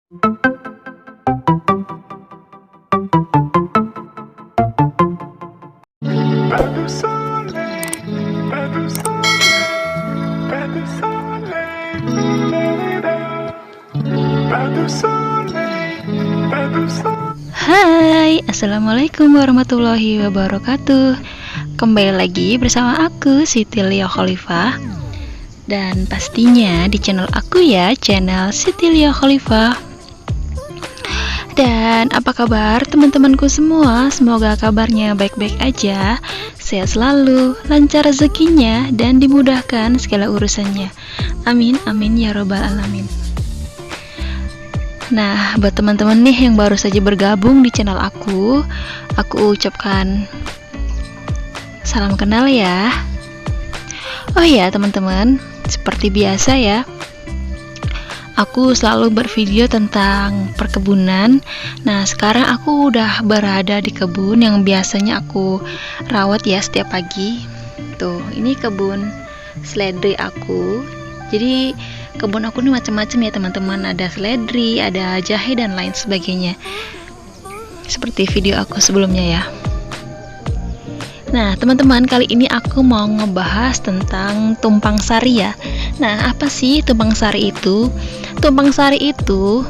Pas de soleil, pas de soleil, pas de soleil, pas de soleil, pas de soleil. Hai, assalamualaikum warahmatullahi wabarakatuh. Kembali lagi bersama aku Siti Lia Khalifah. Dan pastinya di channel aku ya, channel Siti Lia Khalifah. Dan apa kabar teman-temanku semua? Semoga kabarnya baik-baik aja, sehat selalu, lancar rezekinya, dan dimudahkan segala urusannya. Amin, amin ya robbal alamin. Nah, buat teman-teman nih yang baru saja bergabung di channel aku ucapkan salam kenal ya. Oh ya teman-teman, seperti biasa ya, aku selalu bervideo tentang perkebunan. Nah, sekarang aku udah berada di kebun yang biasanya aku rawat ya setiap pagi. Tuh, ini kebun seledri aku. Jadi kebun aku ini macam-macam ya teman-teman. Ada seledri, ada jahe dan lain sebagainya. Seperti video aku sebelumnya ya. Nah, teman-teman, kali ini aku mau ngebahas tentang tumpang sari ya. Nah, apa sih tumpang sari itu? Tumpang sari itu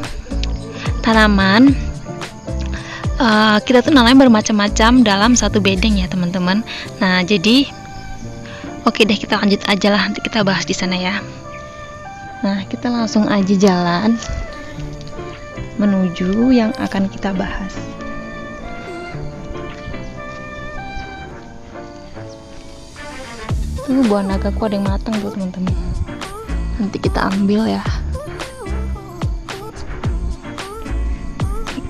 tanaman, kita tuh nanam bermacam-macam dalam satu bedeng ya teman-teman. Nah, jadi oke deh, kita lanjut aja lah, nanti kita bahas di sana ya. Nah, kita langsung aja jalan menuju yang akan kita bahas. Tuh, buah nagaku ada yang matang tuh teman-teman. Nanti kita ambil ya.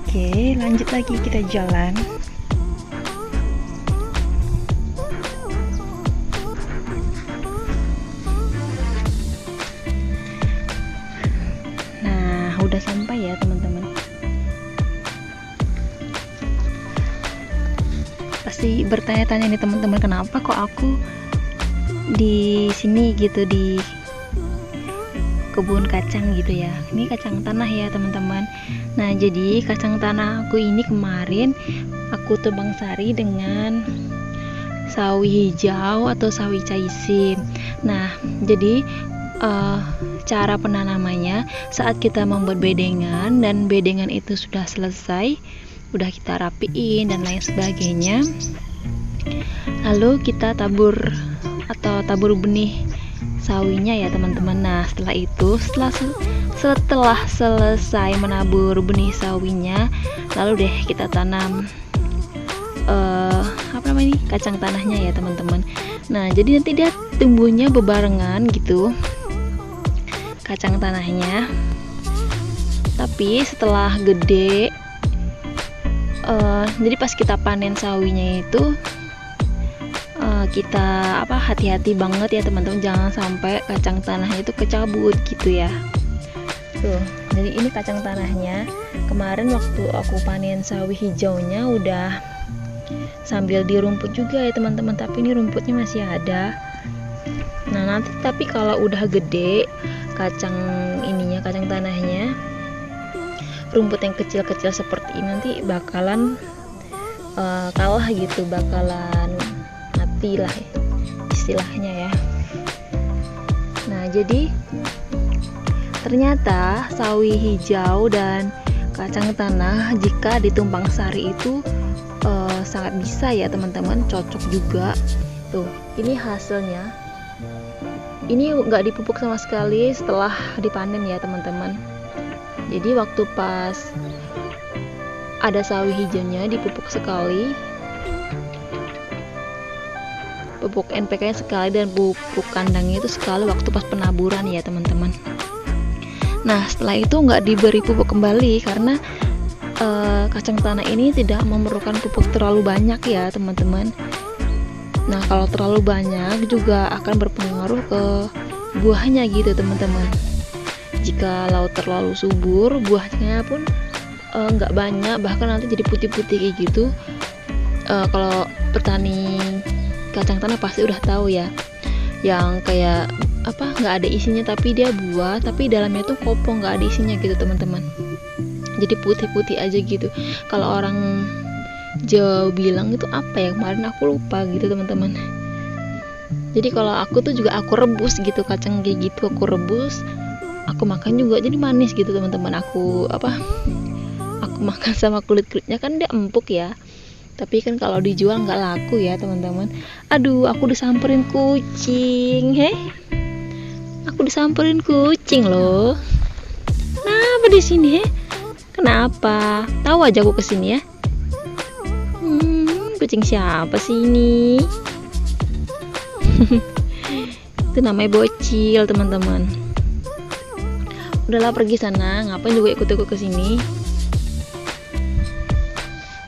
Oke, lanjut lagi kita jalan. Nah, udah sampai ya teman-teman. Pasti bertanya-tanya nih teman-teman, kenapa kok aku di sini gitu, di kebun kacang gitu ya. Ini kacang tanah ya teman-teman. Nah, jadi kacang tanah aku ini kemarin aku tumpang sari dengan sawi hijau atau sawi caisim. Nah, jadi cara penanamannya saat kita membuat bedengan dan bedengan itu sudah selesai, udah kita rapiin dan lain sebagainya, lalu kita tabur atau tabur benih sawinya ya teman-teman. Nah, setelah itu setelah selesai menabur benih sawinya, lalu deh kita tanam kacang tanahnya ya teman-teman. Nah, jadi nanti dia tumbuhnya bebarengan gitu kacang tanahnya. Tapi setelah gede, jadi pas kita panen sawinya itu kita hati-hati banget ya teman-teman, jangan sampai kacang tanahnya itu kecabut gitu ya. Tuh, jadi ini kacang tanahnya. Kemarin waktu aku panen sawi hijaunya udah sambil dirumput juga ya teman-teman, tapi ini rumputnya masih ada. Nah, nanti tapi kalau udah gede kacang tanahnya, rumput yang kecil-kecil seperti ini nanti bakalan kalah gitu, bakalan mati lah istilahnya ya. Nah, jadi ternyata sawi hijau dan kacang tanah jika ditumpang sari itu sangat bisa ya teman-teman, cocok juga. Tuh, ini hasilnya. Ini nggak dipupuk sama sekali setelah dipanen ya teman-teman. Jadi waktu pas ada sawi hijaunya dipupuk sekali, pupuk NPK-nya sekali dan pupuk kandangnya itu sekali waktu pas penaburan ya teman-teman. Nah, setelah itu nggak diberi pupuk kembali karena kacang tanah ini tidak memerlukan pupuk terlalu banyak ya teman-teman. Nah, kalau terlalu banyak juga akan berpengaruh ke buahnya gitu teman-teman. Jika laut terlalu subur, buahnya pun nggak banyak, bahkan nanti jadi putih-putih kayak gitu. Kalau petani kacang tanah pasti udah tahu ya, yang kayak nggak ada isinya tapi dia buah, tapi dalamnya tuh kopong, nggak ada isinya gitu teman-teman. jadi putih-putih aja gitu. Kalau orang Jawa bilang itu apa ya, kemarin aku lupa gitu teman-teman. Jadi kalau aku tuh juga aku rebus gitu, kacang kayak gitu aku rebus, aku makan juga jadi manis gitu teman-teman. Aku makan sama kulit-kulitnya kan dia empuk ya, tapi kan kalau dijual nggak laku ya teman-teman. Aduh, aku disamperin kucing, aku disamperin kucing loh. Kenapa di sini kenapa tahu aja aku kesini ya. Kucing siapa sih ini? Itu namanya bocil teman-teman. Udahlah, pergi sana, ngapain juga ikut-ikut ke sini.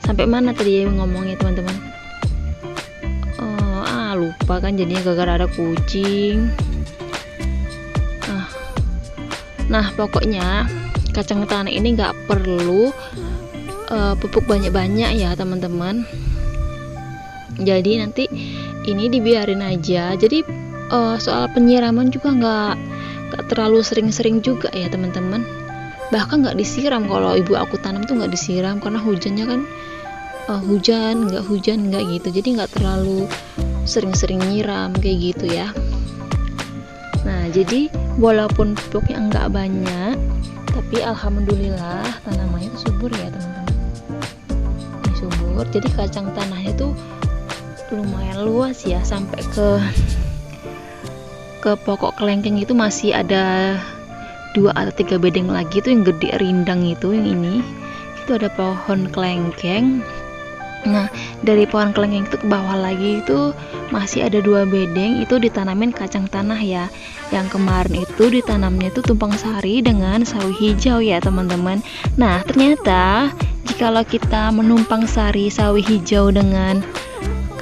Sampai mana tadi ngomongnya teman-teman? Lupa kan jadinya gara-gara ada kucing. Nah pokoknya kacang tanah ini nggak perlu pupuk banyak-banyak ya teman-teman. Jadi nanti ini dibiarin aja. Jadi soal penyiraman juga nggak terlalu sering-sering juga ya teman-teman. Bahkan nggak disiram, kalau ibu aku tanam tuh nggak disiram karena hujannya kan hujan nggak gitu. Jadi nggak terlalu sering-sering nyiram kayak gitu ya. Nah jadi walaupun pupuknya nggak banyak, tapi alhamdulillah tanamannya itu subur ya teman-teman. Ini subur, jadi kacang tanahnya tuh lumayan luas ya, sampai ke pokok kelengkeng itu masih ada 2 atau 3 bedeng lagi tuh yang gede rindang itu. Yang ini itu ada pohon kelengkeng. Nah dari pohon kelengkeng itu ke bawah lagi itu masih ada 2 bedeng, itu ditanamin kacang tanah ya. Yang kemarin itu ditanamnya itu tumpang sari dengan sawi hijau ya teman-teman. Nah ternyata jikalau kita menumpang sari sawi hijau dengan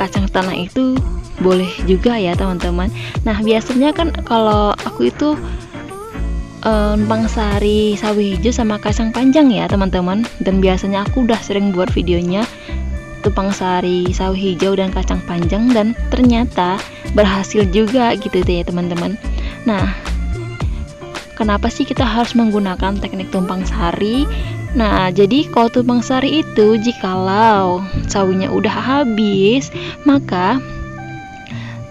kacang tanah itu boleh juga ya teman-teman. Nah biasanya kan kalau aku itu numpang sari sawi hijau sama kacang panjang ya teman-teman. Dan biasanya aku udah sering buat videonya tumpang sari sawi hijau dan kacang panjang, dan ternyata berhasil juga gitu ya teman-teman. Nah kenapa sih kita harus menggunakan teknik tumpang sari? Nah jadi kalau tumpang sari itu jikalau sawinya udah habis, maka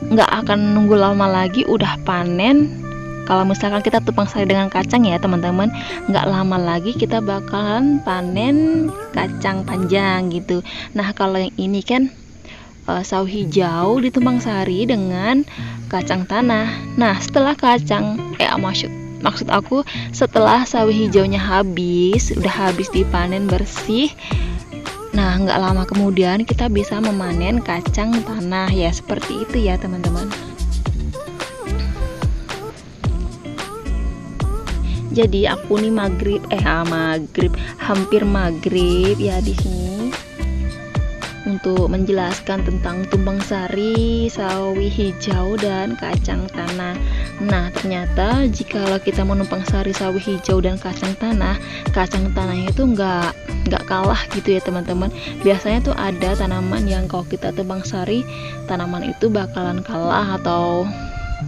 nggak akan nunggu lama lagi udah panen. Kalau misalkan kita tumpang sari dengan kacang ya teman-teman, nggak lama lagi kita bakalan panen kacang panjang gitu. Nah kalau yang ini kan sawi hijau ditumpang sari dengan kacang tanah. Nah setelah maksud aku setelah sawi hijaunya udah habis dipanen bersih, nah nggak lama kemudian kita bisa memanen kacang tanah ya, seperti itu ya teman-teman. Jadi aku nih hampir maghrib ya di sini untuk menjelaskan tentang tumpang sari, sawi hijau dan kacang tanah. Nah ternyata jikalau kita menumpang sari sawi hijau dan kacang tanahnya itu nggak kalah gitu ya teman-teman. Biasanya tuh ada tanaman yang kalau kita tumpang sari, tanaman itu bakalan kalah atau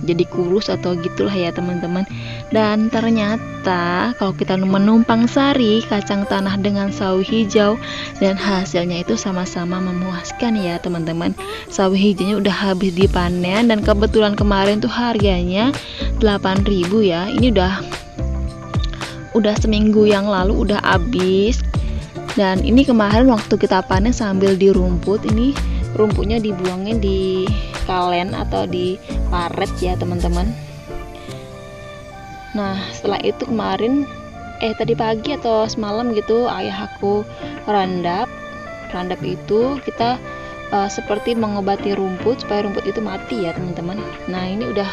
jadi kurus atau gitulah ya teman-teman. Dan ternyata kalau kita menumpang sari kacang tanah dengan sawi hijau, dan hasilnya itu sama-sama memuaskan ya teman-teman. Sawi hijaunya udah habis dipanen, dan kebetulan kemarin tuh harganya 8.000 ya. Ini udah seminggu yang lalu udah habis. Dan ini kemarin waktu kita panen sambil dirumput, ini rumputnya dibuangin di kalen atau di paret ya teman-teman. Nah setelah itu kemarin tadi pagi atau semalam gitu ayah aku randap itu kita seperti mengobati rumput supaya rumput itu mati ya teman-teman. Nah ini udah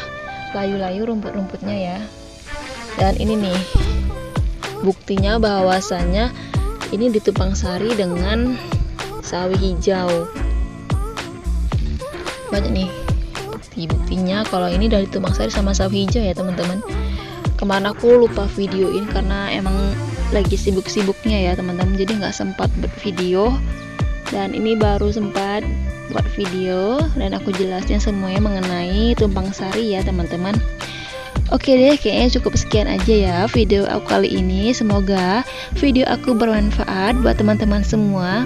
layu-layu rumput-rumputnya ya. Dan ini nih buktinya bahwasanya ini ditumpang sari dengan sawi hijau. Banyak nih buktinya kalau ini dari tumpang sari sama sawi hijau ya teman-teman. Kemarin aku lupa videoin karena emang lagi sibuk-sibuknya ya teman-teman, jadi nggak sempat buat video. Dan ini baru sempat buat video dan aku jelasin semuanya mengenai tumpang sari ya teman-teman. Oke deh, kayaknya cukup sekian aja ya video aku kali ini. Semoga video aku bermanfaat buat teman-teman semua,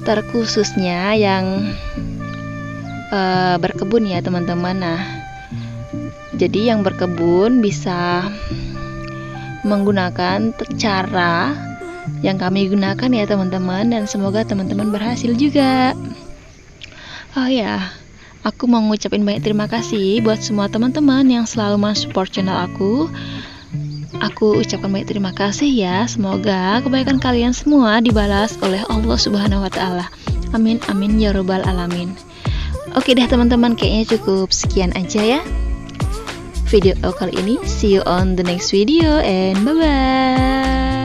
terkhususnya yang berkebun ya teman-teman. Nah, jadi yang berkebun bisa menggunakan cara yang kami gunakan ya teman-teman, dan semoga teman-teman berhasil juga. Oh ya, aku mau ngucapin banyak terima kasih buat semua teman-teman yang selalu mensupport channel aku. Aku ucapkan banyak terima kasih ya. Semoga kebaikan kalian semua dibalas oleh Allah Subhanahu wa taala. Amin amin ya robbal alamin. Oke deh teman-teman, kayaknya cukup sekian aja ya video kali ini. See you on the next video and bye bye.